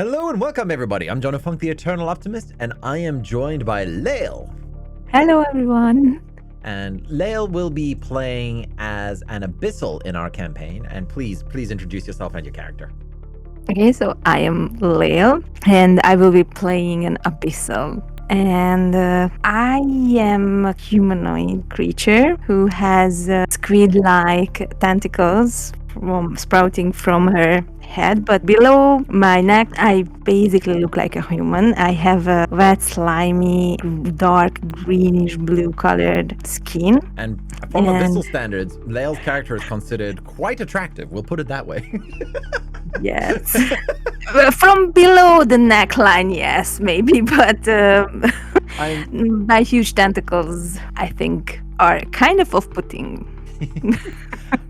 Hello and welcome everybody. I'm Jono the Eternal Optimist, and I am joined by Lael. Hello everyone. And Lael will be playing as an Abyssal in our campaign. And please introduce yourself and your character. Okay, so I am Lael, and I will be playing an Abyssal. And I am a humanoid creature who has squid-like tentacles sprouting from her head, but below my neck I basically look like a human. I have a wet, slimy, dark greenish blue colored skin. And from Abyssal standards, Lael's character is considered quite attractive. We'll put it that way. Yes. From below the neckline, yes, maybe, but my huge tentacles, I think, are kind of off-putting.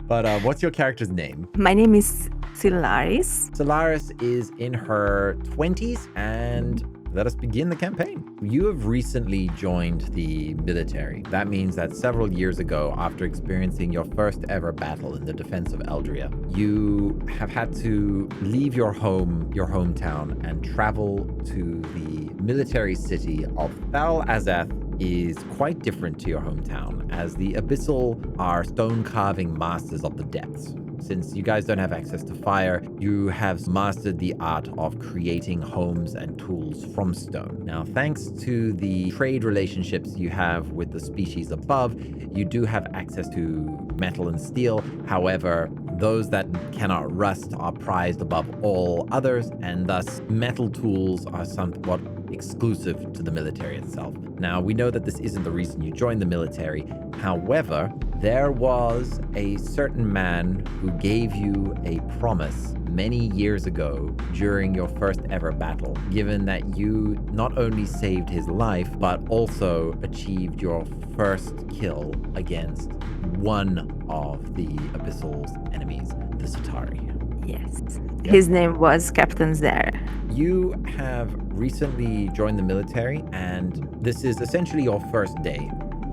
But what's your character's name? My name is Sylaris. Sylaris is in her 20s, and let us begin the campaign. You have recently joined the military. That means that several years ago, after experiencing your first ever battle in the defense of Eldria, you have had to leave your hometown, and travel to the military city of Thal'Azath. Is quite different to your hometown, as the Abyssal are stone carving masters of the depths. Since you guys don't have access to fire, you have mastered the art of creating homes and tools from stone. Now, thanks to the trade relationships you have with the species above, you do have access to metal and steel. However, those that cannot rust are prized above all others, and thus metal tools are somewhat exclusive to the military itself. Now, we know that this isn't the reason you joined the military. However, there was a certain man who gave you a promise many years ago during your first ever battle, given that you not only saved his life, but also achieved your first kill against one of the Abyssal's enemies, the Centauri. Yes. Yep. His name was Captain Zare. You have recently joined the military, and this is essentially your first day.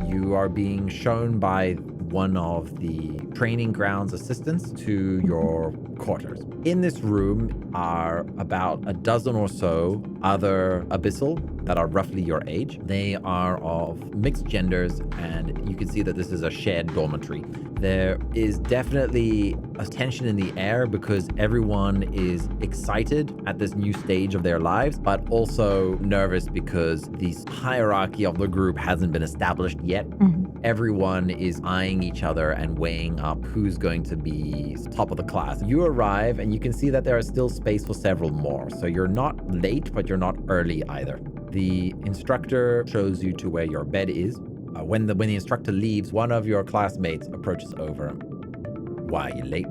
You are being shown by one of the training grounds assistants to your quarters. In this room are about a dozen or so other Abyssal that are roughly your age. They are of mixed genders, and you can see that this is a shared dormitory. There is definitely a tension in the air because everyone is excited at this new stage of their lives, but also nervous because the hierarchy of the group hasn't been established yet. Mm-hmm. Everyone is eyeing each other and weighing up who's going to be top of the class. You arrive and you can see that there is still space for several more. So you're not late, but you're not early either. The instructor shows you to where your bed is. When the instructor leaves, one of your classmates approaches over. Why are you late?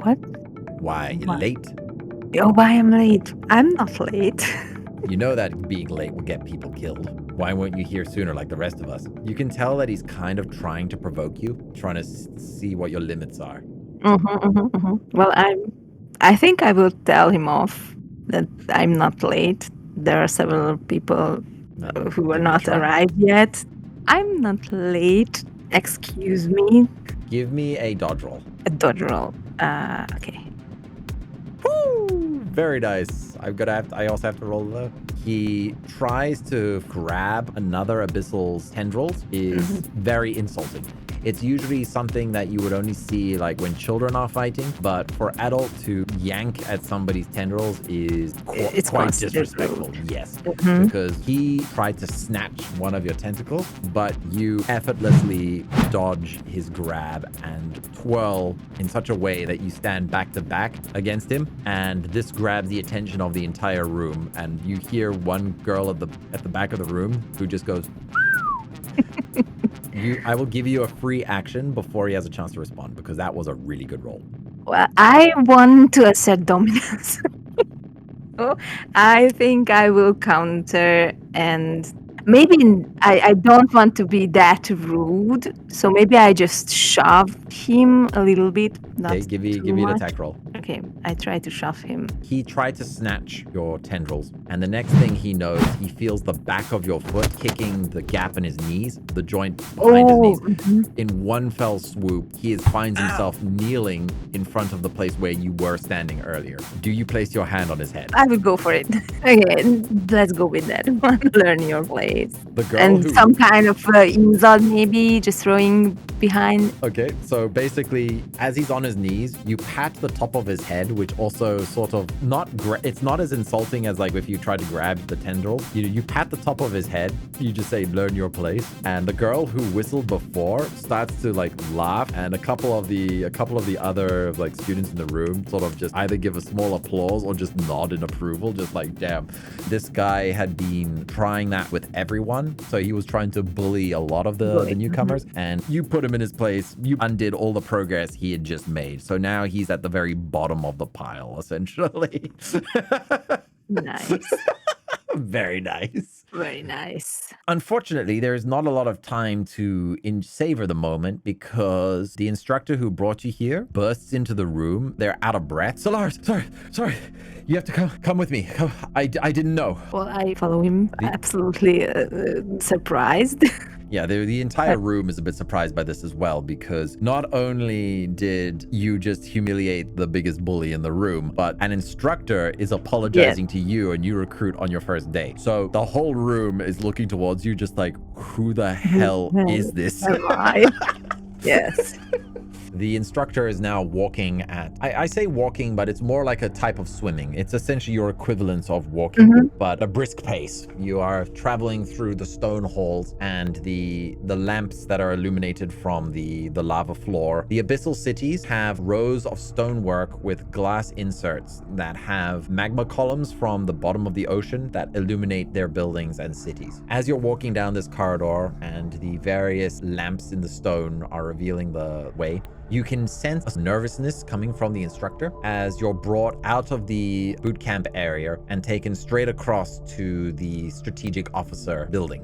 What? Why are you late? Oh, why I'm late? I'm not late. You know that being late will get people killed. Why weren't you here sooner like the rest of us? You can tell that he's kind of trying to provoke you, trying to see what your limits are. Well, I think I will tell him off that I'm not late. There are several people who are not arrived yet. I'm not late. Excuse me. Give me a dodge roll. A dodge roll. Okay. Woo! Very nice. I also have to roll though. He tries to grab another Abyssal's tendrils. Is very insulting. It's usually something that you would only see like when children are fighting, but for adult to yank at somebody's tendrils is quite disrespectful. Yes, because he tried to snatch one of your tentacles, but you effortlessly dodge his grab and twirl in such a way that you stand back to back against him, and this grabs the attention of the entire room, and you hear one girl at the back of the room who just goes. I will give you a free action before he has a chance to respond, because that was a really good roll. Well, I want to assert dominance. So I think I will counter, and Maybe I don't want to be that rude, so maybe I just shove him a little bit, not Okay, give too me an much. attack roll. Okay, I try to shove him. He tried to snatch your tendrils, and the next thing he knows, he feels the back of your foot kicking the gap in his knees, the joint behind his knees. In one fell swoop, he finds himself kneeling in front of the place where you were standing earlier. Do you place your hand on his head? I will go for it. Okay, let's go with that one. Learn your place. The girl And some kind of insult, maybe just throwing behind. Okay, so basically, as he's on his knees, you pat the top of his head, which also sort of it's not as insulting as like if you tried to grab the tendril. You pat the top of his head, you just say, learn your place. And the girl who whistled before starts to like laugh, and a couple of the other like students in the room sort of just either give a small applause or just nod in approval, just like, damn, this guy had been trying that with everyone. So he was trying to bully a lot of the newcomers, and you put him in his place. You undid all the progress he had just made. So now he's at the very bottom of the pile, essentially. Nice. Very nice. Very nice. Unfortunately, there is not a lot of time to savor the moment because the instructor who brought you here bursts into the room. They're out of breath. Sylaris, sorry. You have to come with me. Come. I didn't know. Well, I follow him, absolutely surprised. Yeah, the entire room is a bit surprised by this as well, because not only did you just humiliate the biggest bully in the room, but an instructor is apologizing to you and you recruit on your first day. So the whole room is looking towards you just like, who the hell is this? Yes. The instructor is now walking at, I say walking, but it's more like a type of swimming. It's essentially your equivalent of walking, but a brisk pace. You are traveling through the stone halls and the lamps that are illuminated from the lava floor. The abyssal cities have rows of stonework with glass inserts that have magma columns from the bottom of the ocean that illuminate their buildings and cities. As you're walking down this corridor and the various lamps in the stone are revealing the way, you can sense a nervousness coming from the instructor as you're brought out of the boot camp area and taken straight across to the strategic officer building.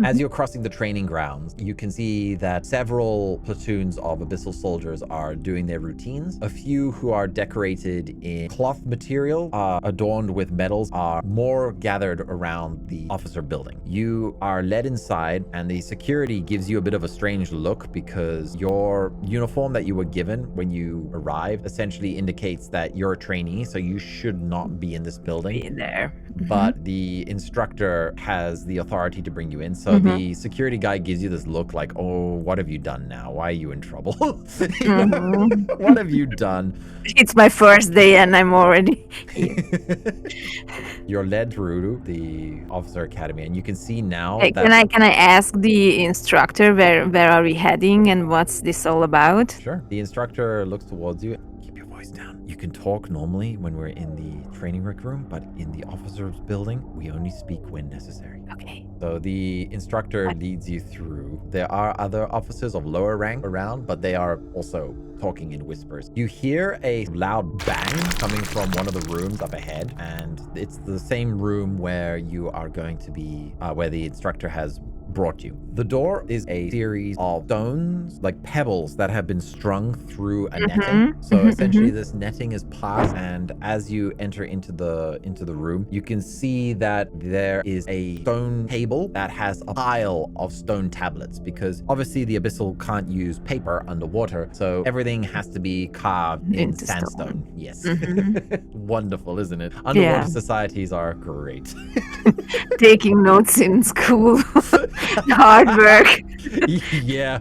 As you're crossing the training grounds, you can see that several platoons of abyssal soldiers are doing their routines. A few who are decorated in cloth material, adorned with medals, are more gathered around the officer building. You are led inside and the security gives you a bit of a strange look because your uniform that you were given when you arrive essentially indicates that you're a trainee, so you should not be in this building. Be in there. But the instructor has the authority to bring you in. So the security guy gives you this look like, oh, what have you done now? Why are you in trouble? What have you done? It's my first day and I'm already here. You're led through the officer academy and you can see now Hey, that... Can I ask the instructor where are we heading and what's this all about? Sure. The instructor looks towards you. Keep your voice down. You can talk normally when we're in the training rec room, but in the officer's building, we only speak when necessary. Okay. So the instructor leads you through. There are other officers of lower rank around, but they are also talking in whispers. You hear a loud bang coming from one of the rooms up ahead, and it's the same room where you are going to be, where the instructor has brought you. The door is a series of stones, like pebbles that have been strung through a netting. So essentially this netting is passed, and as you enter into the room, you can see that there is a stone table that has a pile of stone tablets, because obviously the abyssal can't use paper underwater, so everything has to be carved in sandstone. Yes. Wonderful, isn't it? Underwater societies are great. Taking notes in school. Hard work. Yeah.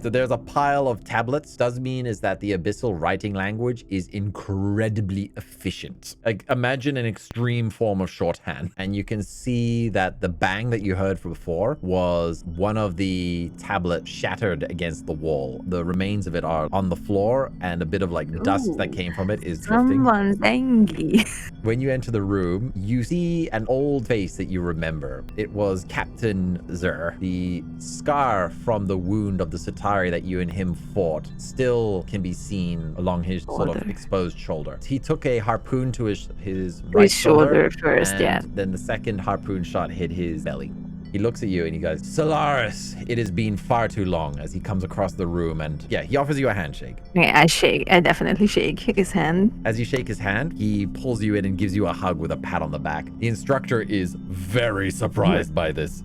So there's a pile of tablets. Does mean is that the abyssal writing language is incredibly efficient. Like, imagine an extreme form of shorthand, and you can see that the bang that you heard before was one of the tablets shattered against the wall. The remains of it are on the floor, and a bit of like dust that came from it is drifting. Someone's angry. When you enter the room, you see an old face that you remember. It was Captain Zer. The scar from the wound of the Centaur that you and him fought still can be seen along his sort of exposed shoulder. He took a harpoon to his right shoulder first, and then the second harpoon shot hit his belly. He looks at you and he goes, Sylaris, it has been far too long, as he comes across the room and he offers you a handshake. Yeah, I definitely shake his hand. As you shake his hand, he pulls you in and gives you a hug with a pat on the back. The instructor is very surprised by this.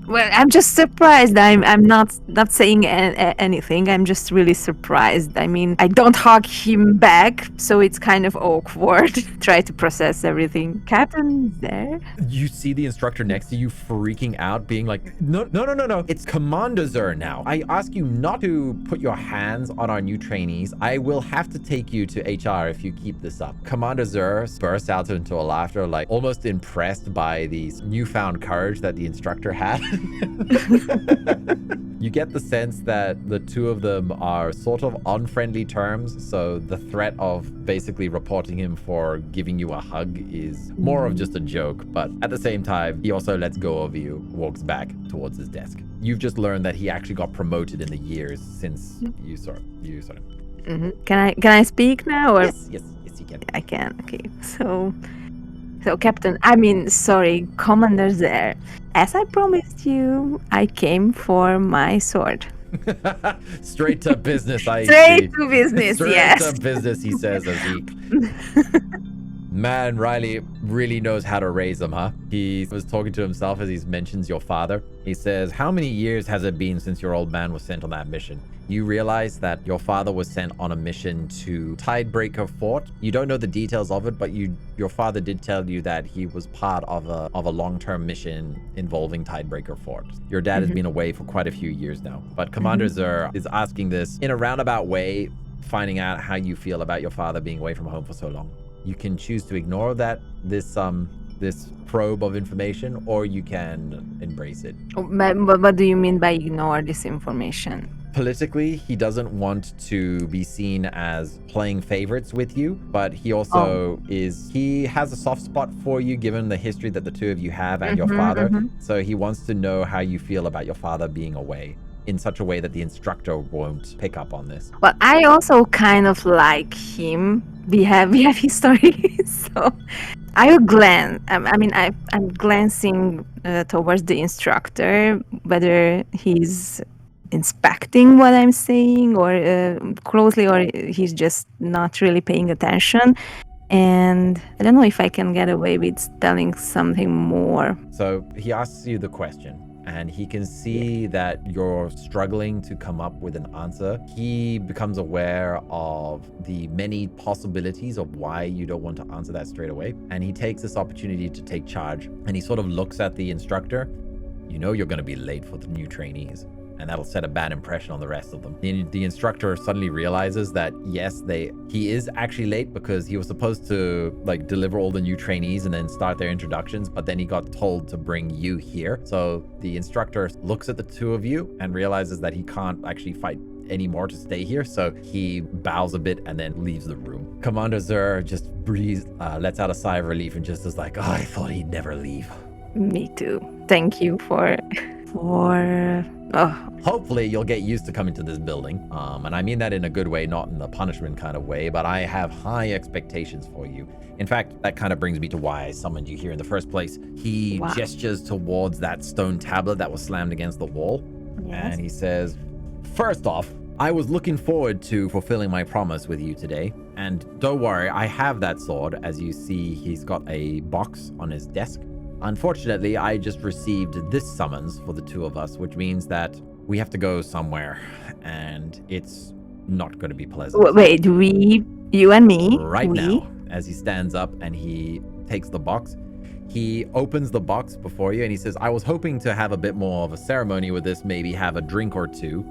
Well, I'm just surprised. I'm not saying anything. I'm just really surprised. I mean, I don't hug him back, so it's kind of awkward. Try to process everything. Captain there. You see the instructor next to you freaking out, being like, no. It's Commander Zur now. I ask you not to put your hands on our new trainees. I will have to take you to HR if you keep this up. Commander Zur bursts out into a laughter, like almost impressed by the newfound courage that the instructor had. You get the sense that the two of them are sort of on friendly terms, so the threat of basically reporting him for giving you a hug is more of just a joke, but at the same time, he also lets go of you, walks back towards his desk. You've just learned that he actually got promoted in the years since you saw him. Mm-hmm. Can I speak now? Or? Yes, you can. I can. Okay, so Captain, sorry, Commander there. As I promised you, I came for my sword. Straight to business, I Straight to business, yes. Straight to business, he says as he... Man, Riley really knows how to raise them, huh? He was talking to himself as he mentions your father. He says, how many years has it been since your old man was sent on that mission? You realize that your father was sent on a mission to Tidebreaker Fort. You don't know the details of it, but your father did tell you that he was part of a long-term mission involving Tidebreaker Fort. Your dad has been away for quite a few years now, but Commander Zur is asking this in a roundabout way, finding out how you feel about your father being away from home for so long. You can choose to ignore this probe of information, or you can embrace it. What do you mean by ignore this information? Politically, he doesn't want to be seen as playing favorites with you, but he also he has a soft spot for you given the history that the two of you have and your father. So he wants to know how you feel about your father being away in such a way that the instructor won't pick up on this. Well, I also kind of like him. We have history, so I will glance. I'm glancing towards the instructor, whether he's inspecting what I'm saying or closely, or he's just not really paying attention. And I don't know if I can get away with telling something more. So he asks you the question, and he can see that you're struggling to come up with an answer. He becomes aware of the many possibilities of why you don't want to answer that straight away. And he takes this opportunity to take charge, and he sort of looks at the instructor. You know you're going to be late for the new trainees, and that'll set a bad impression on the rest of them. The instructor suddenly realizes that yes, he is actually late because he was supposed to deliver all the new trainees and then start their introductions, but then he got told to bring you here. So the instructor looks at the two of you and realizes that he can't actually fight anymore to stay here, so he bows a bit and then leaves the room. Commander Zur just breathes, lets out a sigh of relief and just is like, I thought he'd never leave. Me too. Thank you for Hopefully you'll get used to coming to this building. And I mean that in a good way, not in the punishment kind of way, but I have high expectations for you. In fact, that kind of brings me to why I summoned you here in the first place. He gestures towards that stone tablet that was slammed against the wall. Yes. And he says, first off, I was looking forward to fulfilling my promise with you today. And don't worry, I have that sword. As you see, he's got a box on his desk. Unfortunately, I just received this summons for the two of us, which means that we have to go somewhere, and it's not going to be pleasant. Wait, you and me? Right now, as he stands up and he takes the box, he opens the box before you and he says, I was hoping to have a bit more of a ceremony with this, maybe have a drink or two,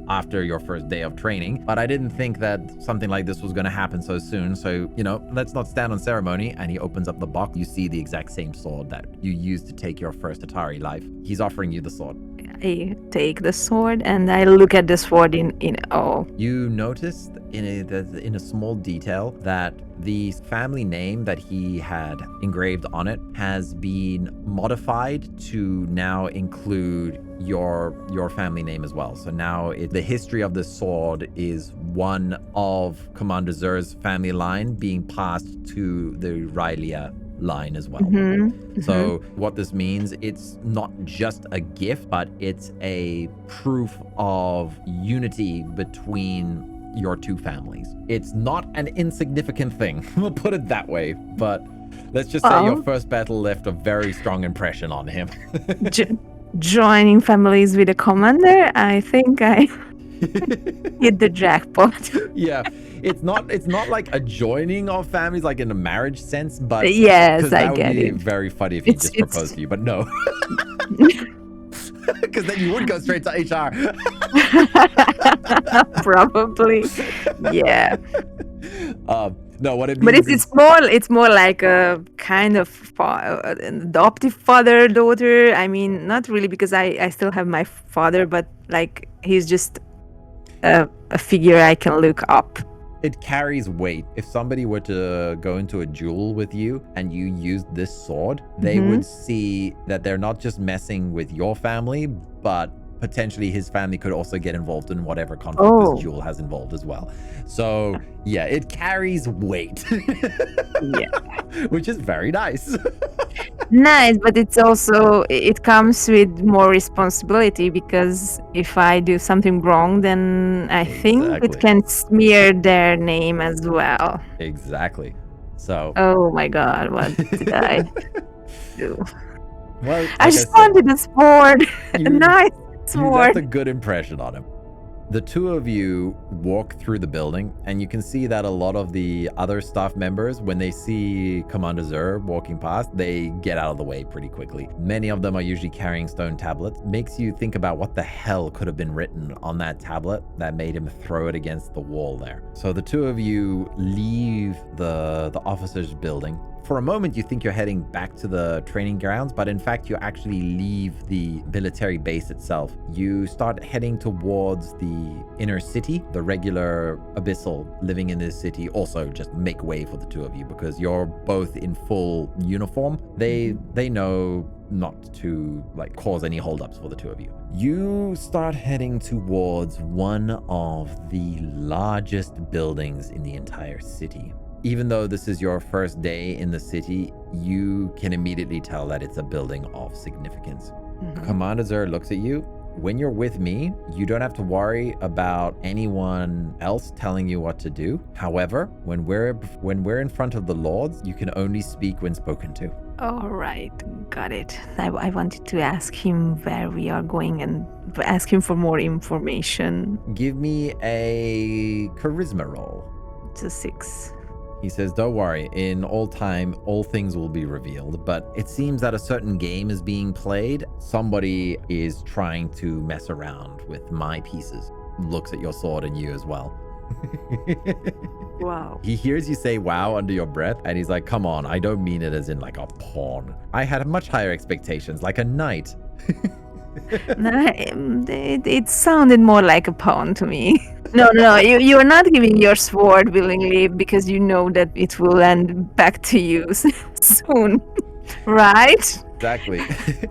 after your first day of training. But I didn't think that something like this was going to happen so soon. So, let's not stand on ceremony. And he opens up the box. You see the exact same sword that you used to take your first Atari life. He's offering you the sword. I take the sword and I look at the sword in awe. You notice in a small detail that the family name that he had engraved on it has been modified to now include your family name as well. So now the history of this sword is one of Commander Zur's family line being passed to the R'lyea line as well. So what this means, it's not just a gift, but it's a proof of unity between your two families. It's not an insignificant thing, we'll put it that way, but let's just say your first battle left a very strong impression on him. Joining families with a commander, I think I hit the jackpot. Yeah, it's not like a joining of families, like in a marriage sense, but yes, I that get would be it. very funny if he just proposed to you, but no. Because then you would go straight to HR. Probably, yeah. No, what it means. But it's more like a kind of an adoptive father-daughter. I mean, not really, because I still have my father, but like he's just a figure I can look up. It carries weight. If somebody were to go into a duel with you and you used this sword, they would see that they're not just messing with your family, but potentially his family could also get involved in whatever conflict this duel has involved as well. So yeah, it carries weight. Yeah. Which is very nice. Nice, but it comes with more responsibility, because if I do something wrong, then I think it can smear their name as well. Exactly. So. Oh my God, what did I do? Well, I just wanted a sword. A nice sword. You left a good impression on him. The two of you walk through the building, and you can see that a lot of the other staff members, when they see Commander Zur walking past, they get out of the way pretty quickly. Many of them are usually carrying stone tablets. Makes you think about what the hell could have been written on that tablet that made him throw it against the wall there. So the two of you leave the officer's building. For a moment, you think you're heading back to the training grounds, but in fact, you actually leave the military base itself. You start heading towards the inner city. The regular Abyssal living in this city also just make way for the two of you because you're both in full uniform. They know not to cause any holdups for the two of you. You start heading towards one of the largest buildings in the entire city. Even though this is your first day in the city, you can immediately tell that it's a building of significance. Commander Zur looks at you. When you're with me, you don't have to worry about anyone else telling you what to do. However, when we're in front of the lords, you can only speak when spoken to. All right, got it. I wanted to ask him where we are going and ask him for more information. Give me a charisma roll. It's a 6. He says, don't worry, in all time, all things will be revealed, but it seems that a certain game is being played. Somebody is trying to mess around with my pieces. Looks at your sword and you as well. Wow. He hears you say wow under your breath, and he's like, come on, I don't mean it as in like a pawn. I had much higher expectations, like a knight. It sounded more like a pawn to me. No, you're not giving your sword willingly because you know that it will land back to you soon, right? Exactly.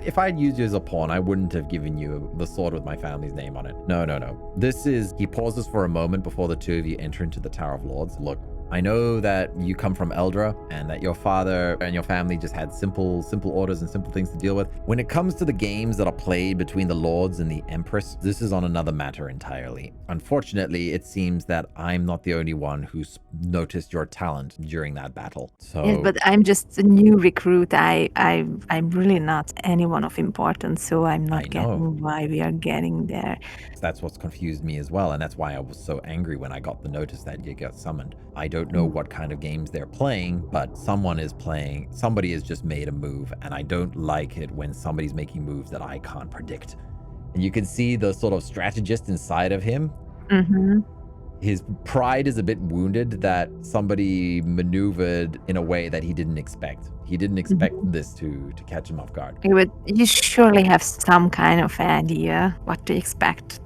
If I'd used you as a pawn, I wouldn't have given you the sword with my family's name on it. No. He pauses for a moment before the two of you enter into the Tower of Lords. Look, I know that you come from Eldra and that your father and your family just had simple orders and simple things to deal with. When it comes to the games that are played between the Lords and the Empress, this is on another matter entirely. Unfortunately, it seems that I'm not the only one who's noticed your talent during that battle. So, yes, but I'm just a new recruit. I'm really not anyone of importance, so I'm not getting why we are getting there. That's what's confused me as well, and that's why I was so angry when I got the notice that you got summoned. I don't know what kind of games they're playing, but somebody has just made a move, and I don't like it when somebody's making moves that I can't predict. And you can see the sort of strategist inside of him. His pride is a bit wounded that somebody maneuvered in a way that he didn't expect. He didn't expect this to catch him off guard. But you surely have some kind of idea what to expect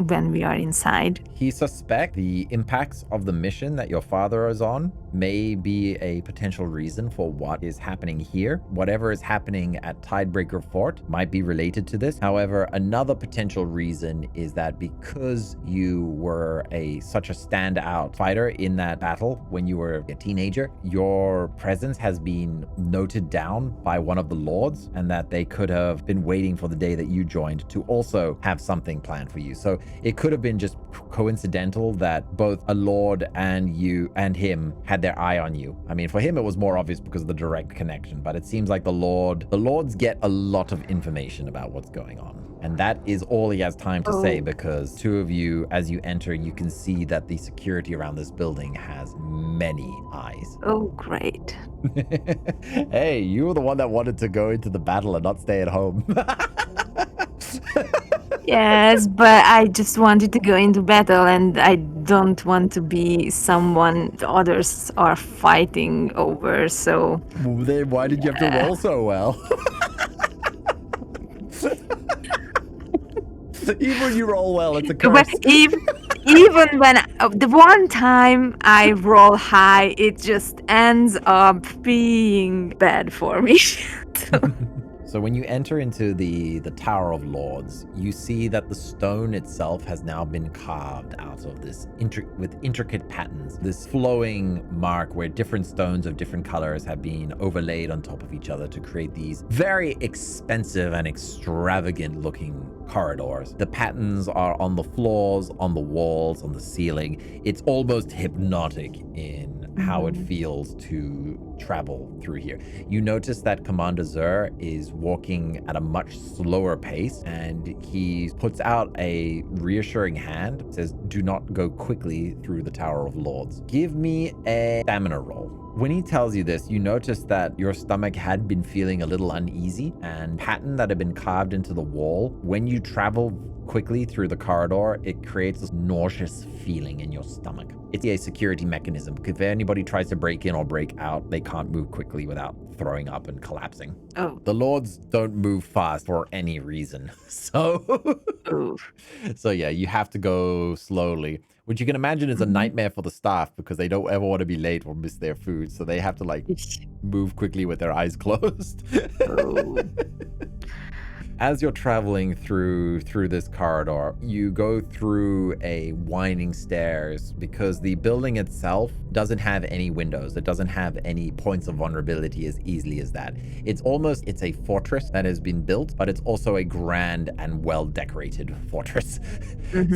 when we are inside. He suspects the impacts of the mission that your father is on may be a potential reason for what is happening here. Whatever is happening at Tidebreaker Fort might be related to this. However, another potential reason is that because you were such a standout fighter in that battle when you were a teenager, your presence has been noted down by one of the lords, and that they could have been waiting for the day that you joined to also have something planned for you. So it could have been just coincidental that both a lord and you and him had their eye on you. I mean, for him it was more obvious because of the direct connection, but it seems like the lords get a lot of information about what's going on. And that is all he has time to say, because two of you, as you enter, you can see that the security around this building has many eyes. Oh, great. Hey, you were the one that wanted to go into the battle and not stay at home. Yes, but I just wanted to go into battle, and I don't want to be someone the others are fighting over, so... Then why did you have to roll so well? Even when you roll well, it's a curse. But even when the one time I roll high, it just ends up being bad for me. So when you enter into the Tower of Lords, you see that the stone itself has now been carved out of this with intricate patterns, this flowing mark where different stones of different colors have been overlaid on top of each other to create these very expensive and extravagant looking corridors. The patterns are on the floors, on the walls, on the ceiling. It's almost hypnotic in how it feels to travel through here. You notice that Commander Zur is walking at a much slower pace, and he puts out a reassuring hand, says, "Do not go quickly through the Tower of Lords." Give me a stamina roll. When he tells you this, you notice that your stomach had been feeling a little uneasy, and pattern that had been carved into the wall. When you travel quickly through the corridor, it creates this nauseous feeling in your stomach. It's a security mechanism. If anybody tries to break in or break out, they can't move quickly without throwing up and collapsing. Oh. The lords don't move fast for any reason. So yeah, you have to go slowly, which you can imagine is a nightmare for the staff because they don't ever want to be late or miss their food. So they have to like move quickly with their eyes closed. As you're traveling through this corridor, you go through a winding stairs because the building itself doesn't have any windows. It doesn't have any points of vulnerability as easily as that. It's a fortress that has been built, but it's also a grand and well-decorated fortress.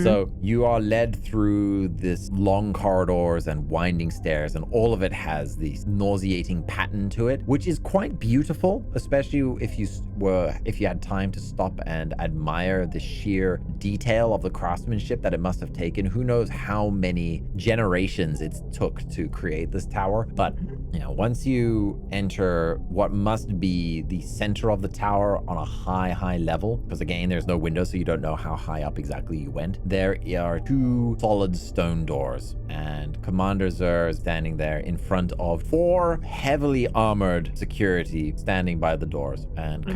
So you are led through this long corridors and winding stairs, and all of it has this nauseating pattern to it, which is quite beautiful, especially if you had time to stop and admire the sheer detail of the craftsmanship that it must have taken. Who knows how many generations it took to create this tower. But once you enter what must be the center of the tower on a high level, because again, there's no window, so you don't know how high up exactly you went, there are two solid stone doors, and Commander Zur is standing there in front of 4 heavily armored security standing by the doors, and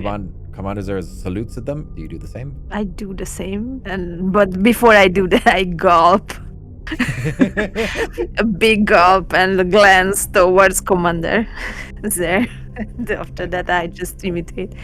Commander Zur salutes at them. Do you do the same? I do the same, but before I do that, I gulp. A big gulp and glance towards Commander Zur. After that, I just imitate.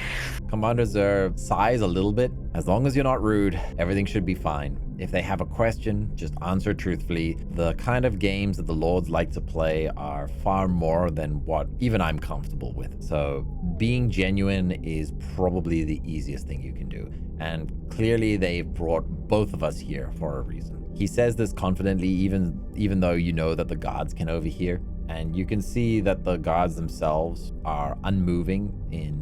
Commander Zur sighs a little bit. As long as you're not rude, everything should be fine. If they have a question, just answer truthfully. The kind of games that the Lords like to play are far more than what even I'm comfortable with. So being genuine is probably the easiest thing you can do. And clearly they've brought both of us here for a reason. He says this confidently, even though you know that the guards can overhear. And you can see that the guards themselves are unmoving in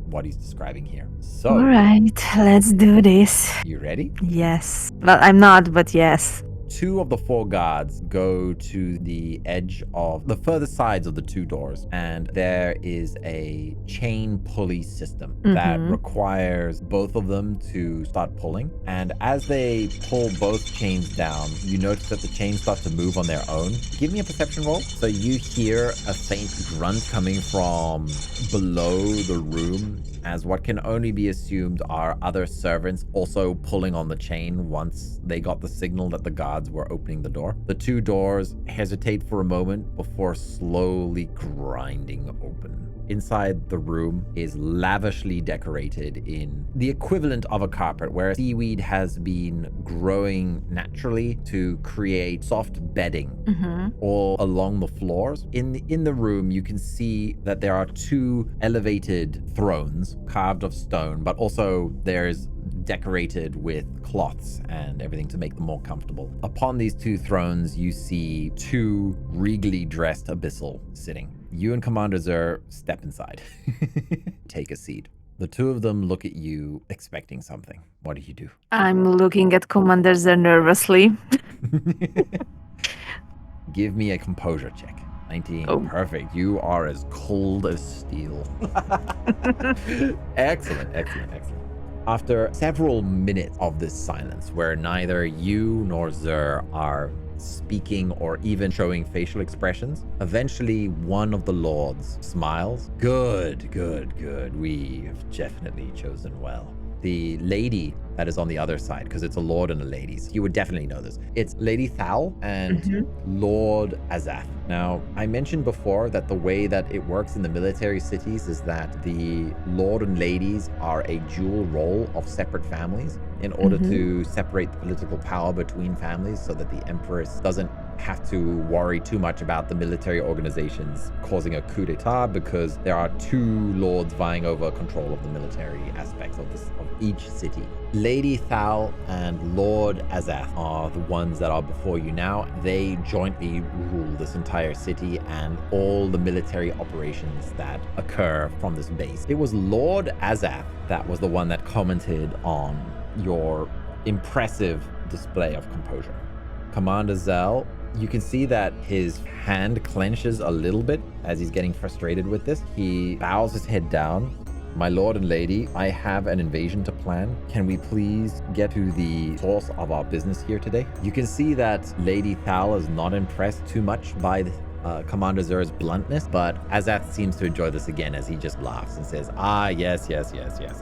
what he's describing here. So, all right, let's do this. You ready? Yes. Well, I'm not, but yes. 2 of the 4 guards go to the edge of the further sides of the 2 doors, and there is a chain pulley system that requires both of them to start pulling. And as they pull both chains down, you notice that the chains start to move on their own. Give me a perception roll. So you hear a faint grunt coming from below the room, as what can only be assumed are other servants also pulling on the chain once they got the signal that the guards guards were opening the door. The two doors hesitate for a moment before slowly grinding open. Inside the room is lavishly decorated in the equivalent of a carpet, where seaweed has been growing naturally to create soft bedding all along the floors. In the room, you can see that there are two elevated thrones carved of stone, but also there's decorated with cloths and everything to make them more comfortable. Upon these two thrones, you see two regally dressed Abyssal sitting. You and Commander Zur step inside. Take a seat. The two of them look at you expecting something. What do you do? I'm looking at Commander Zur nervously. Give me a composure check. 19. Oh. Perfect. You are as cold as steel. Excellent. After several minutes of this silence, where neither you nor Zur are speaking or even showing facial expressions, eventually one of the lords smiles. Good. We have definitely chosen well. The lady that is on the other side, because it's a lord and a lady, so you would definitely know this. It's Lady Thal and Lord Azath. Now, I mentioned before that the way that it works in the military cities is that the lord and ladies are a dual role of separate families in order to separate the political power between families, so that the empress doesn't have to worry too much about the military organizations causing a coup d'etat, because there are two lords vying over control of the military aspects of each city. Lady Thal and Lord Azath are the ones that are before you now. They jointly rule this entire city and all the military operations that occur from this base. It was Lord Azath that was the one that commented on your impressive display of composure. Commander Zell, you can see that his hand clenches a little bit as he's getting frustrated with this. He bows his head down. My lord and lady, I have an invasion to plan. Can we please get to the source of our business here today? You can see that Lady Thal is not impressed too much by Commander Zur's bluntness, but Azath seems to enjoy this again as he just laughs and says, yes,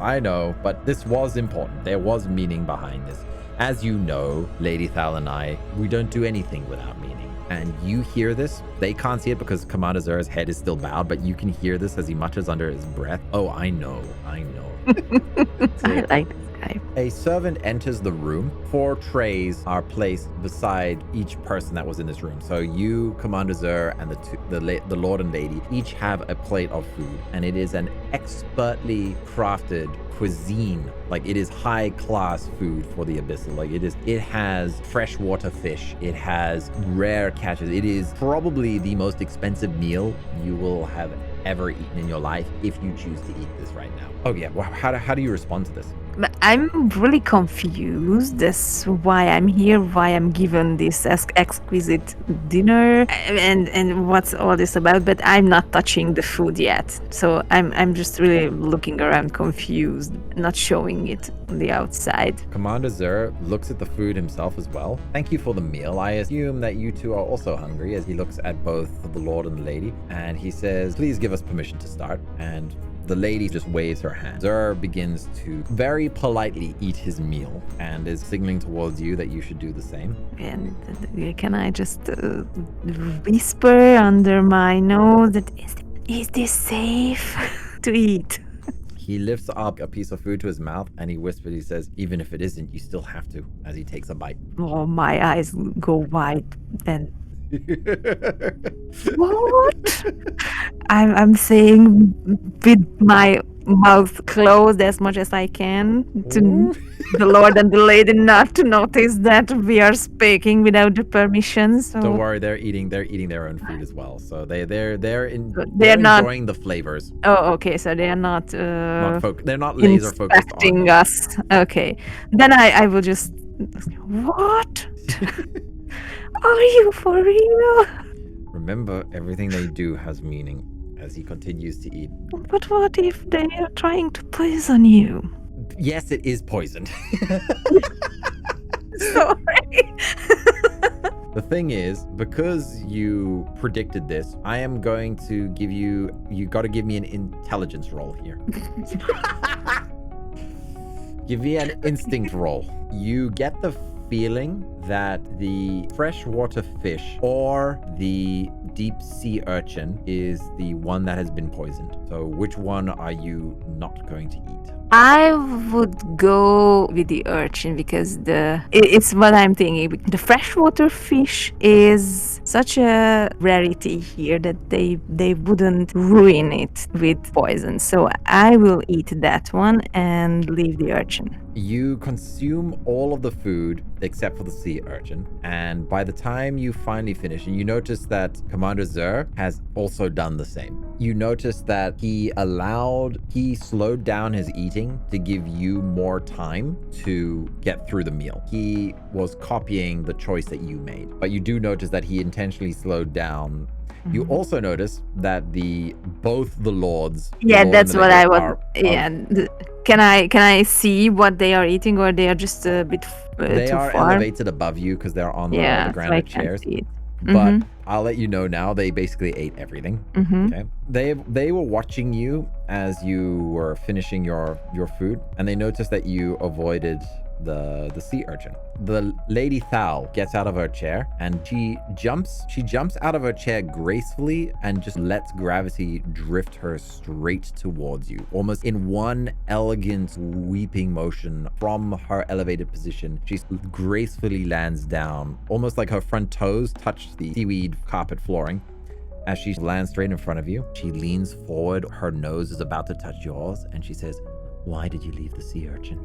I know, but this was important. There was meaning behind this. As you know, Lady Thal and I, we don't do anything without meaning. And you hear this. They can't see it because Commander Zur's head is still bowed, but you can hear this as he mutters under his breath. Oh, I know. I like this guy. A servant enters the room. 4 trays are placed beside each person that was in this room. So you, Commander Zur, and the Lord and Lady each have a plate of food, and it is an expertly crafted cuisine. Like, it is high class food for the Abyssal. Like, it has freshwater fish, it has rare catches. It is probably the most expensive meal you will have ever eaten in your life if you choose to eat this right now. Oh yeah, well, how do you respond to this? I'm really confused. That's why I'm here, why I'm given this exquisite dinner, and what's all this about. But I'm not touching the food yet, so I'm just really looking around, confused, not showing it on the outside. Commander Zur looks at the food himself as well. Thank you for the meal. I assume that you two are also hungry, as he looks at both the Lord and the Lady, and he says, "Please give us permission to start." And the lady just waves her hand. Zur begins to very politely eat his meal and is signaling towards you that you should do the same. And can I just whisper under my nose that is this safe to eat? He lifts up a piece of food to his mouth and he whispers, he says, "Even if it isn't, you still have to," as he takes a bite. Oh, my eyes go wide then. What? I'm saying with my mouth closed as much as I can to the Lord and the Lady not to notice that we are speaking without the permission. So don't worry, they're eating their own food as well. So they're enjoying the flavors. Oh, okay. So they are not they're not laser focused on us. Okay, then I will just what? Are you for real? Remember, everything they do has meaning, as he continues to eat. But what if they are trying to poison you? Yes, it is poisoned. Sorry. The thing is, because you predicted this, I am going to give you got to give me an intelligence roll here. Give me an instinct roll. You get the feeling that the freshwater fish or the deep sea urchin is the one that has been poisoned. So which one are you not going to eat? I would go with the urchin because it's what I'm thinking. The freshwater fish is such a rarity here that they wouldn't ruin it with poison. So I will eat that one and leave the urchin. You consume all of the food except for the sea urchin, and by the time you finally finish, and you notice that Commander Zur has also done the same. You notice that he slowed down his eating to give you more time to get through the meal. He was copying the choice that you made, but you do notice that he intentionally slowed down. You also notice that both the lords. Yeah, that's what I would. Yeah. Can I see what they are eating, or they are just a bit they too are far? elevated above you because they're on the granite chairs. But I'll let you know now. They basically ate everything. Okay. They were watching you as you were finishing your food, and they noticed that you avoided the sea urchin. The Lady Thal gets out of her chair and she jumps out of her chair gracefully and just lets gravity drift her straight towards you, almost in one elegant sweeping motion from her elevated position. She gracefully lands down, almost like her front toes touch the seaweed carpet flooring. As she lands straight in front of you, she leans forward, her nose is about to touch yours, and she says, "Why did you leave the sea urchin?"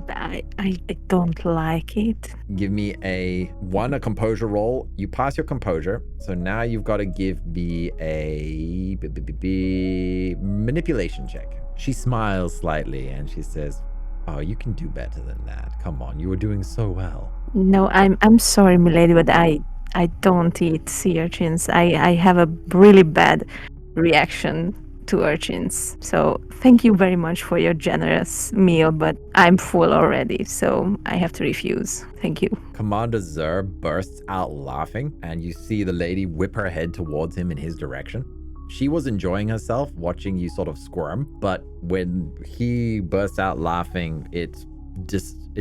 I don't like it. Give me a composure roll. You pass your composure, so now you've got to give me a manipulation check. She smiles slightly and she says, "Oh, you can do better than that. Come on, you were doing so well." No, I'm sorry, milady, but I don't eat sea urchins. I have a really bad reaction to urchins. So thank you very much for your generous meal, but I'm full already, so I have to refuse. Thank you. Commander Zur bursts out laughing, and you see the lady whip her head towards him in his direction. She was enjoying herself watching you sort of squirm, but when he bursts out laughing, it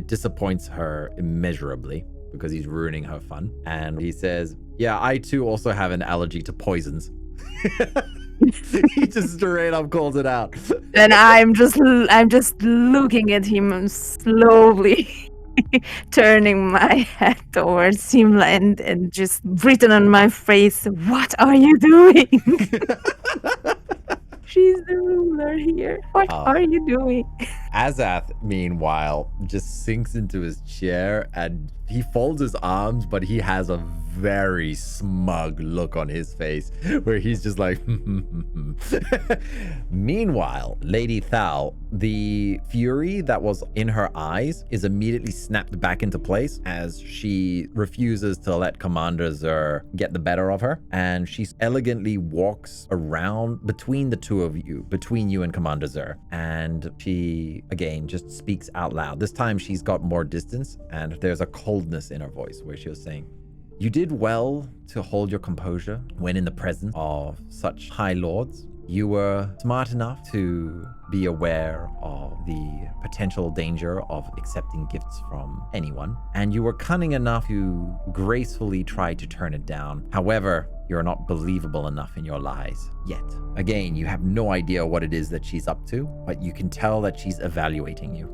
disappoints her immeasurably because he's ruining her fun. And he says, "Yeah, I too also have an allergy to poisons." He just straight up calls it out. And I'm just looking at him slowly, turning my head towards him and just written on my face, "What are you doing?" She's the ruler here. What are you doing? Azath, meanwhile, just sinks into his chair and he folds his arms, but he has a very smug look on his face where he's just like, Meanwhile, Lady Thal, the fury that was in her eyes is immediately snapped back into place as she refuses to let Commander Zur get the better of her. And she elegantly walks around between the two of you, between you and Commander Zur. And she, again, just speaks out loud. This time she's got more distance and there's a coldness in her voice where she was saying, "You did well to hold your composure when in the presence of such high lords. You were smart enough to be aware of the potential danger of accepting gifts from anyone, and you were cunning enough to gracefully try to turn it down. However, you're not believable enough in your lies yet." Again, you have no idea what it is that she's up to, but you can tell that she's evaluating you.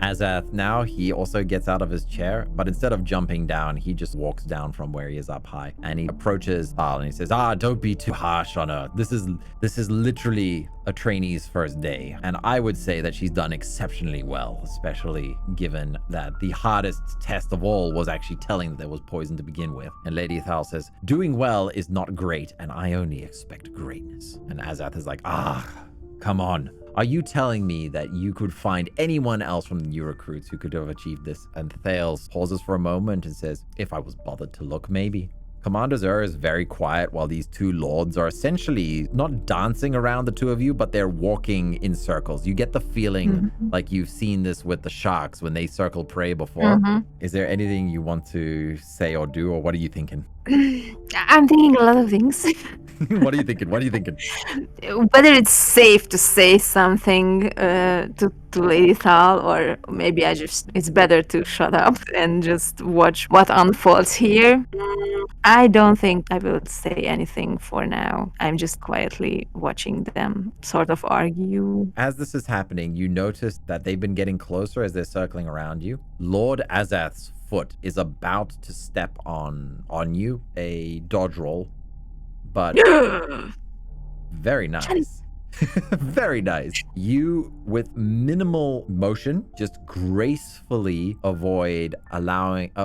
Azath now, he also gets out of his chair, but instead of jumping down, he just walks down from where he is up high, and he approaches Thal and he says, "Don't be too harsh on her. This is literally a trainee's first day, and I would say that she's done exceptionally well, especially given that the hardest test of all was actually telling that there was poison to begin with." And Lady Thal says, "Doing well is not great, and I only expect greatness." And Azath is like, come on. Are you telling me that you could find anyone else from the new recruits who could have achieved this? And Thales pauses for a moment and says, "If I was bothered to look, maybe." Commander Zur is very quiet while these two lords are essentially not dancing around the two of you, but they're walking in circles. You get the feeling like you've seen this with the sharks when they circle prey before. Is there anything you want to say or do, or what are you thinking? I'm thinking a lot of things. What are you thinking? What are you thinking? Whether it's safe to say something to Lady Thal, or maybe it's better to shut up and just watch what unfolds here. I don't think I will say anything for now. I'm just quietly watching them sort of argue. As this is happening, you notice that they've been getting closer as they're circling around you. Lord Azath's foot is about to step on you, a dodge roll, but very nice. Very nice. You, with minimal motion, just gracefully avoid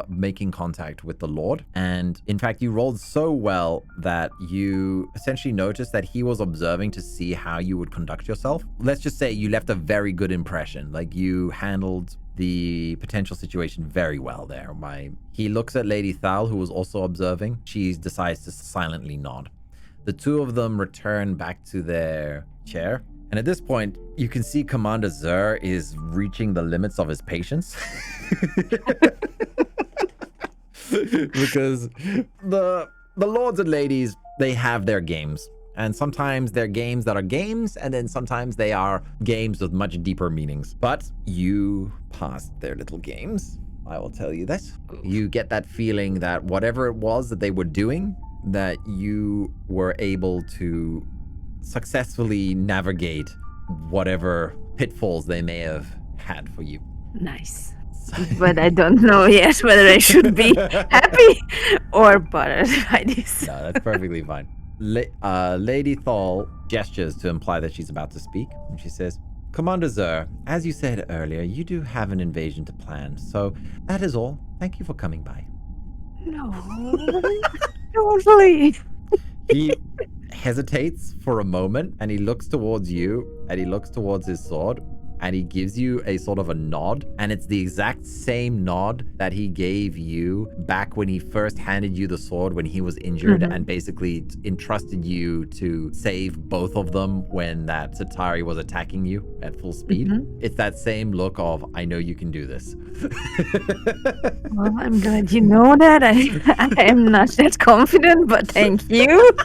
making contact with the Lord. And in fact, you rolled so well that you essentially noticed that he was observing to see how you would conduct yourself. Let's just say you left a very good impression. Like, you handled the potential situation very well there. He looks at Lady Thal, who was also observing. She decides to silently nod. The two of them return back to their chair. And at this point, you can see Commander Zur is reaching the limits of his patience. Because the lords and ladies, they have their games. And sometimes they're games that are games, and then sometimes they are games with much deeper meanings. But you passed their little games, I will tell you that. You get that feeling that whatever it was that they were doing, that you were able to successfully navigate whatever pitfalls they may have had for you. Nice. But I don't know yet whether I should be happy or bothered by this. No, that's perfectly fine. Lady Thal gestures to imply that she's about to speak, and she says, Commander Zur, as you said earlier, you do have an invasion to plan, so that is all. Thank you for coming by. No. Totally. He hesitates for a moment, and he looks towards you, and he looks towards his sword, and he gives you a sort of a nod, and it's the exact same nod that he gave you back when he first handed you the sword when he was injured, and basically entrusted you to save both of them when that Centauri was attacking you at full speed. It's that same look of, I know you can do this. Well, I'm glad you know that. I am not that confident, but thank you.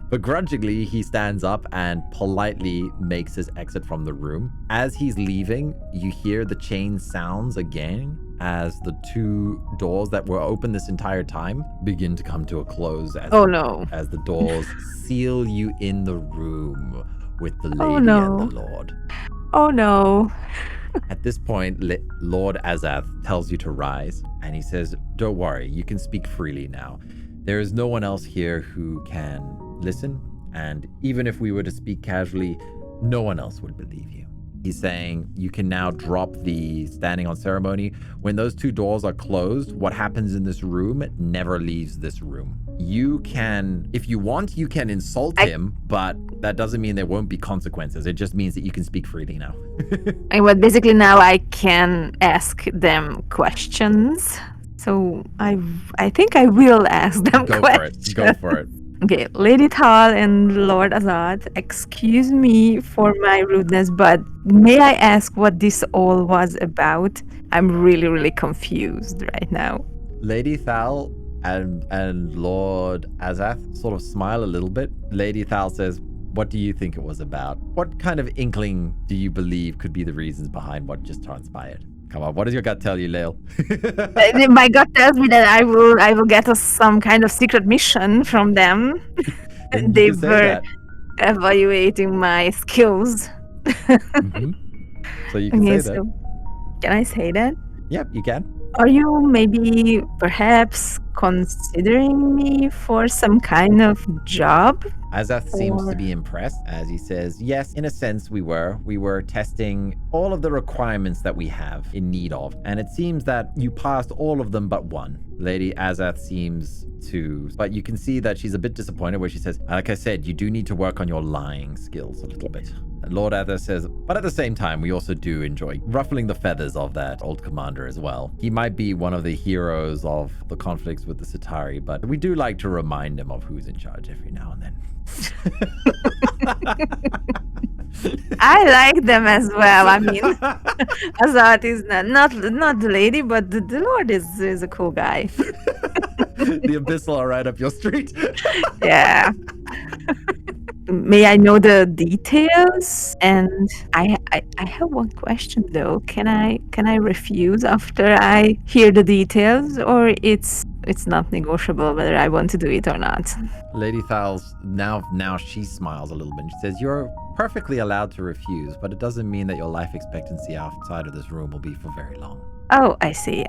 Begrudgingly, he stands up and politely makes his exit from the room. As he's leaving, you hear the chain sounds again as the two doors that were open this entire time begin to come to a close. As as the doors seal you in the room with the lady and the Lord. Oh no. At this point, Lord Azath tells you to rise, and he says, don't worry, you can speak freely now. There is no one else here who can listen, and even if we were to speak casually, no one else would believe you. He's saying you can now drop the standing on ceremony. When those two doors are closed, what happens in this room never leaves this room. You can, if you want, you can insult him, but that doesn't mean there won't be consequences. It just means that you can speak freely now. And what basically now I can ask them questions. So I think I will ask them questions. Go for it. Okay, Lady Thal and Lord Azath, excuse me for my rudeness, but may I ask what this all was about? I'm really, really confused right now. Lady Thal and Lord Azath sort of smile a little bit. Lady Thal says, what do you think it was about? What kind of inkling do you believe could be the reasons behind what just transpired? Come on, what does your gut tell you, Lael? My gut tells me that I will get some kind of secret mission from them. They were evaluating my skills. So you can say that. Can I say that? Yep, you can. Are you maybe perhaps considering me for some kind of job? Azath seems to be impressed as he says, yes, in a sense we were. We were testing all of the requirements that we have in need of. And it seems that you passed all of them but one. Lady Azath seems to, but you can see that she's a bit disappointed where she says, like I said, you do need to work on your lying skills a little bit. And Lord Azath says, but at the same time, we also do enjoy ruffling the feathers of that old commander as well. He might be one of the heroes of the conflicts with the Centauri, but we do like to remind him of who's in charge every now and then. I like them as well. I mean, Azath is not the lady, but the Lord is a cool guy. The Abyssal are right up your street. Yeah. May I know the details? And I have one question though. Can I refuse after I hear the details, or it's not negotiable whether I want to do it or not? Lady Thal's now she smiles a little bit. She says, "You're perfectly allowed to refuse, but it doesn't mean that your life expectancy outside of this room will be for very long." Oh, I see.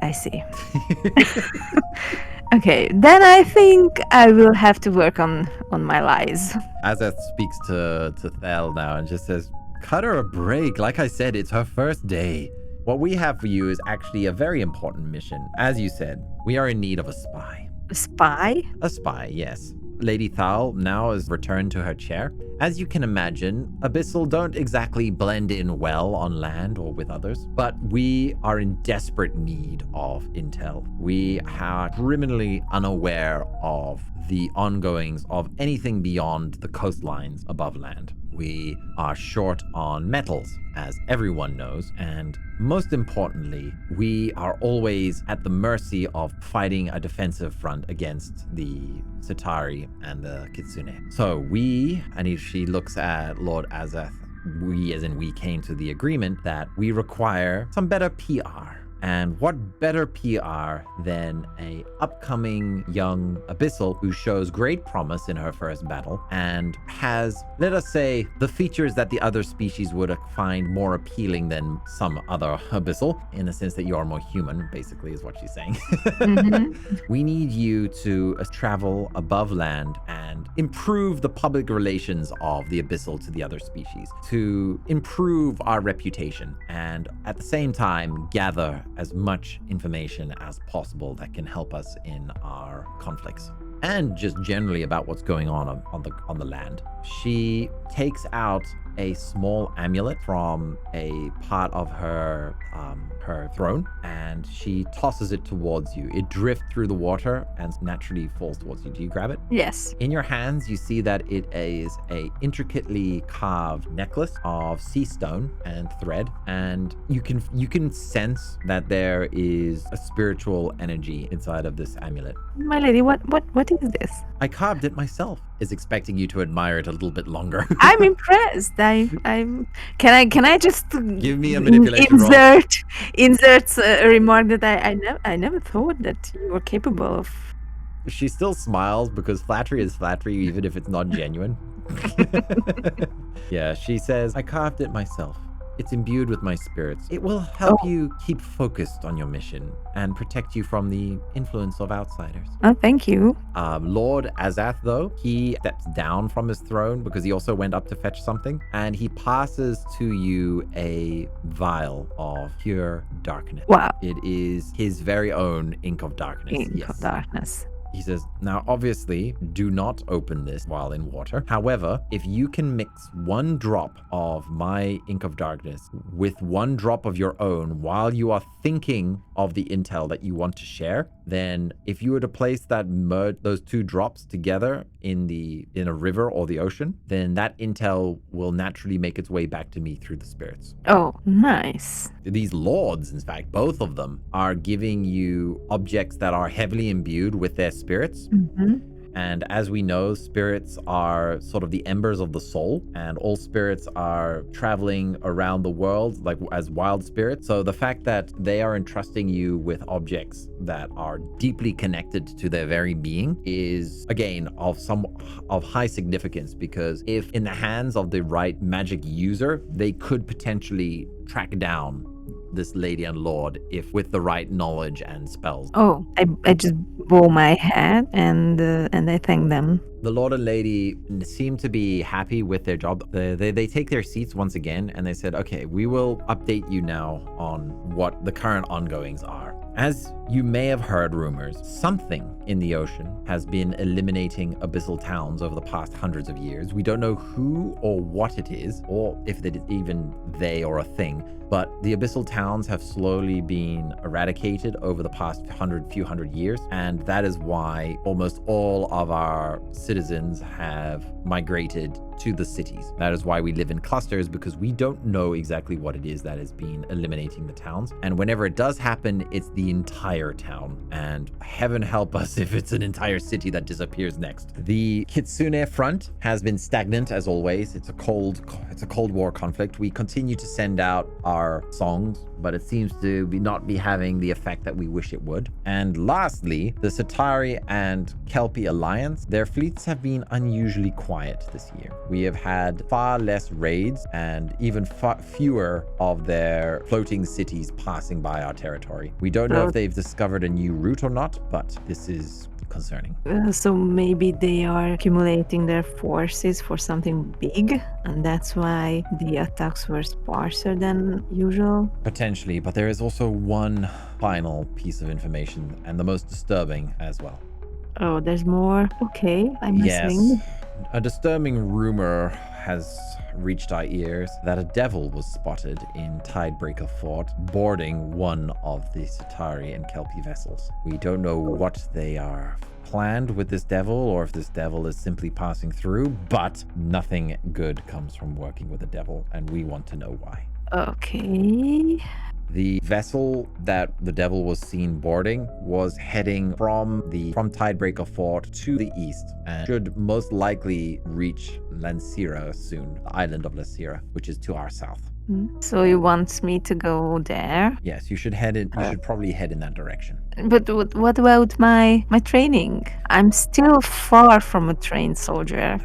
Okay, then I think I will have to work on my lies. Azath speaks to Thal now and just says, "Cut her a break. Like I said, it's her first day. What we have for you is actually a very important mission. As you said, we are in need of a spy." A spy? A spy, yes. Lady Thal now has returned to her chair. As you can imagine, Abyssal don't exactly blend in well on land or with others, but we are in desperate need of intel. We are criminally unaware of the ongoings of anything beyond the coastlines above land. We are short on metals, as everyone knows, and most importantly, we are always at the mercy of fighting a defensive front against the Satari and the Kitsune. So we, and she looks at Lord Azath, we as in we came to the agreement that we require some better PR. And what better PR than a upcoming young Abyssal who shows great promise in her first battle and has, let us say, the features that the other species would find more appealing than some other Abyssal, in the sense that you are more human, basically, is what she's saying. Mm-hmm. We need you to travel above land and improve the public relations of the Abyssal to the other species, to improve our reputation, and at the same time gather as much information as possible that can help us in our conflicts, and just generally about what's going on the land. She takes out a small amulet from a part of her throne, and she tosses it towards you. It drifts through the water and naturally falls towards you. Do you grab it? Yes. In your hands, you see that it is a intricately carved necklace of sea stone and thread, and you can sense that there is a spiritual energy inside of this amulet. My lady, what is this? I carved it myself. Is expecting you to admire it a little bit longer. I'm impressed. I'm. Can I just give me a manipulation roll? Insert a remark that I never thought that you were capable of. She still smiles because flattery is flattery, even if it's not genuine. Yeah, she says, "I carved it myself. It's imbued with my spirits. It will help you keep focused on your mission and protect you from the influence of outsiders." Oh, thank you. Lord Azath, though, he steps down from his throne because he also went up to fetch something, and he passes to you a vial of pure darkness. Wow. It is his very own ink of darkness. Ink of darkness. He says, "Now, obviously, do not open this while in water. However, if you can mix 1 drop of my ink of darkness with 1 drop of your own while you are thinking of the intel that you want to share, then if you were to place those 2 drops together in a river or the ocean, then that intel will naturally make its way back to me through the spirits." Oh, nice. These lords, in fact, both of them, are giving you objects that are heavily imbued with their spirits. Mm-hmm. And as we know, spirits are sort of the embers of the soul, and all spirits are traveling around the world like as wild spirits. So the fact that they are entrusting you with objects that are deeply connected to their very being is, again, of high significance, because if in the hands of the right magic user, they could potentially track down this lady and lord if with the right knowledge and spells. Oh, I just bow my head and I thank them. The lord and lady seem to be happy with their job. They take their seats once again, and they said, "Okay, we will update you now on what the current ongoings are. As you may have heard rumors, something in the ocean has been eliminating abyssal towns over the past hundreds of years. We don't know who or what it is, or if it is even they or a thing, but the abyssal towns have slowly been eradicated over the past few hundred years, and that is why almost all of our citizens have migrated to the cities. That is why we live in clusters, because we don't know exactly what it is that has been eliminating the towns. And whenever it does happen, it's the entire entire town, and heaven help us if it's an entire city that disappears next. The Kitsune front has been stagnant as always. It's a Cold War conflict. We continue to send out our songs, but it seems to not be having the effect that we wish it would. And lastly, the Centauri and Kelpie alliance, their fleets have been unusually quiet this year. We have had far less raids and even fewer of their floating cities passing by our territory. We don't know if they've discovered a new route or not, but this is concerning. So maybe they are accumulating their forces for something big, and that's why the attacks were sparser than usual? Potentially, but there is also one final piece of information, and the most disturbing as well. Oh, there's more? Okay, I'm listening. Yes. A disturbing rumor has reached our ears that a devil was spotted in Tidebreaker Fort boarding one of the Centauri and Kelpie vessels. We don't know what they are planned with this devil, or if this devil is simply passing through, but nothing good comes from working with a devil, and we want to know why. Okay. The vessel that the devil was seen boarding was heading from Tidebreaker Fort to the east and should most likely reach Lancira soon, the island of Lancira, which is to our south. So he wants me to go there? Yes, you should head in. You should probably head in that direction. But what about my training? I'm still far from a trained soldier.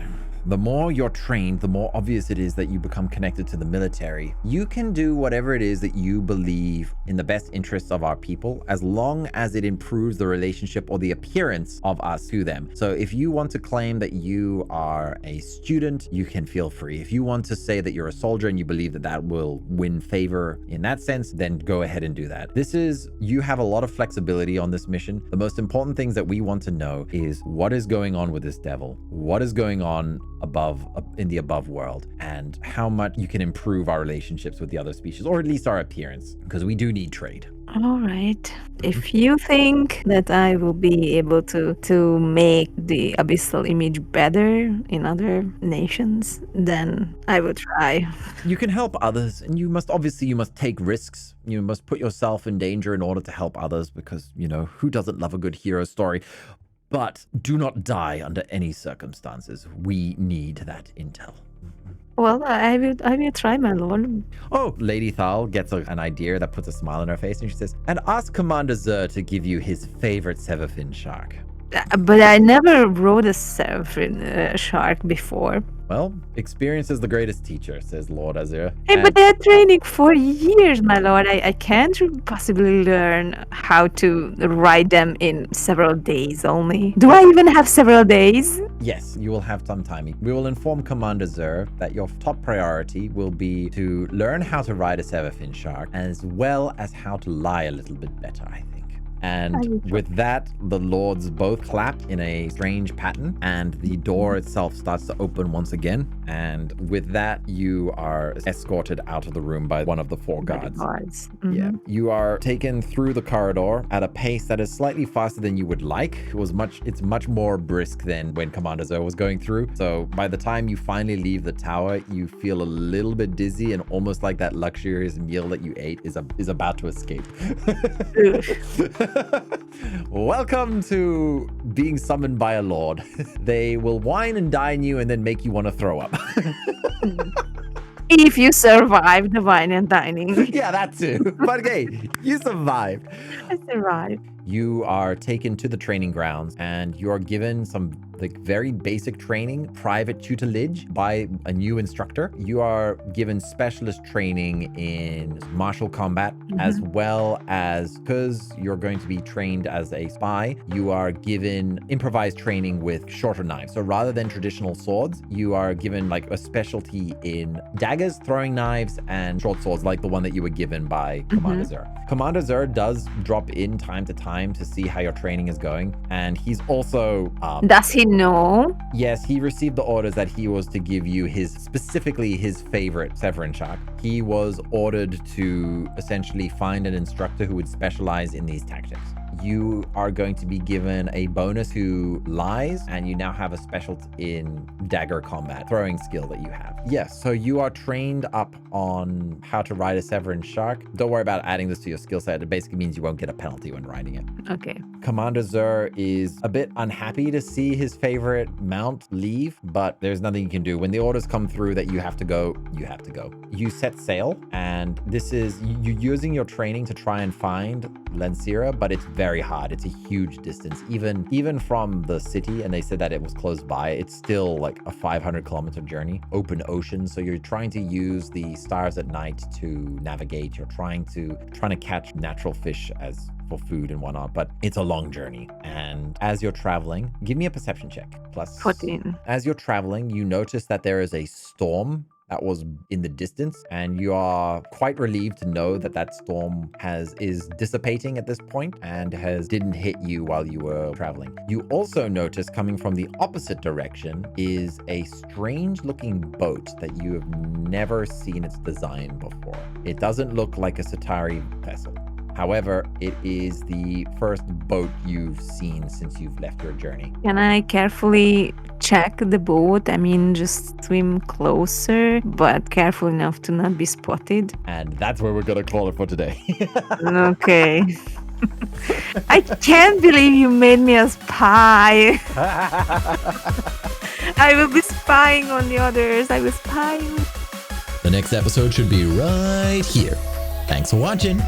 The more you're trained, the more obvious it is that you become connected to the military. You can do whatever it is that you believe in the best interests of our people, as long as it improves the relationship or the appearance of us to them. So if you want to claim that you are a student, you can feel free. If you want to say that you're a soldier and you believe that that will win favor in that sense, then go ahead and do that. You have a lot of flexibility on this mission. The most important things that we want to know is what is going on with this devil, what is going on in the above world, and how much you can improve our relationships with the other species, or at least our appearance, because we do need trade. All right. If you think that I will be able to make the abyssal image better in other nations, then I will try. You can help others, and you must take risks. You must put yourself in danger in order to help others, because, who doesn't love a good hero story? But do not die under any circumstances. We need that intel. Well, I will try, my lord. Oh, Lady Thal gets an idea that puts a smile on her face, and she says, and ask Commander Zer to give you his favorite Severfin shark. But I never rode a Severfin shark before. Well, experience is the greatest teacher, says Lord Azir. Hey, but they're training for years, my lord. I can't possibly learn how to ride them in several days only. Do I even have several days? Yes, you will have some time. We will inform Commander Zer that your top priority will be to learn how to ride a Severfin shark, as well as how to lie a little bit better, I think. And with that, the lords both clap in a strange pattern, and the door itself starts to open once again. And with that, you are escorted out of the room by one of the four guards. Mm-hmm. Yeah, you are taken through the corridor at a pace that is slightly faster than you would like. It's much more brisk than when Commander Zer was going through. So by the time you finally leave the tower, you feel a little bit dizzy, and almost like that luxurious meal that you ate is about to escape. Welcome to being summoned by a lord. They will wine and dine you and then make you want to throw up. If you survive the wine and dining. Yeah, that too. But okay, you survived. I survived. You are taken to the training grounds, and you're given some very basic training, private tutelage by a new instructor. You are given specialist training in martial combat, as well as, because you're going to be trained as a spy, you are given improvised training with shorter knives. So rather than traditional swords, you are given a specialty in daggers, throwing knives, and short swords, like the one that you were given by Commander Zer. Commander Zer does drop in time to time to see how your training is going, and he's also Does he know? Yes, he received the orders that he was to give you specifically his favorite Severin shark. He was ordered to essentially find an instructor who would specialize in these tactics. you are going to be given a bonus to lies, and you now have a special in dagger combat, throwing skill that you have. Yes, so you are trained up on how to ride a Severin shark. Don't worry about adding this to your skill set. It basically means you won't get a penalty when riding it. Okay. Commander Zur is a bit unhappy to see his favorite mount leave, but there's nothing you can do. When the orders come through that you have to go, you have to go. You set sail, and this is you using your training to try and find Lensira, but it's very hard. It's a huge distance, even from the city, and they said that it was close by. It's still like a 500-kilometer journey, open ocean. So you're trying to use the stars at night to navigate. You're trying to catch natural fish as for food and whatnot, but it's a long journey. And as you're traveling, give me a perception check. Plus 14. As you're traveling, you notice that there is a storm that was in the distance, and you are quite relieved to know that storm is dissipating at this point and didn't hit you while you were traveling. You also notice coming from the opposite direction is a strange looking boat that you have never seen its design before. It doesn't look like a Satari vessel. However, it is the first boat you've seen since you've left your journey. Can I carefully check the boat? I mean, just swim closer, but careful enough to not be spotted. And that's where we're going to call it for today. Okay. I can't believe you made me a spy. I will be spying on the others. I will spy. The next episode should be right here. Thanks for watching.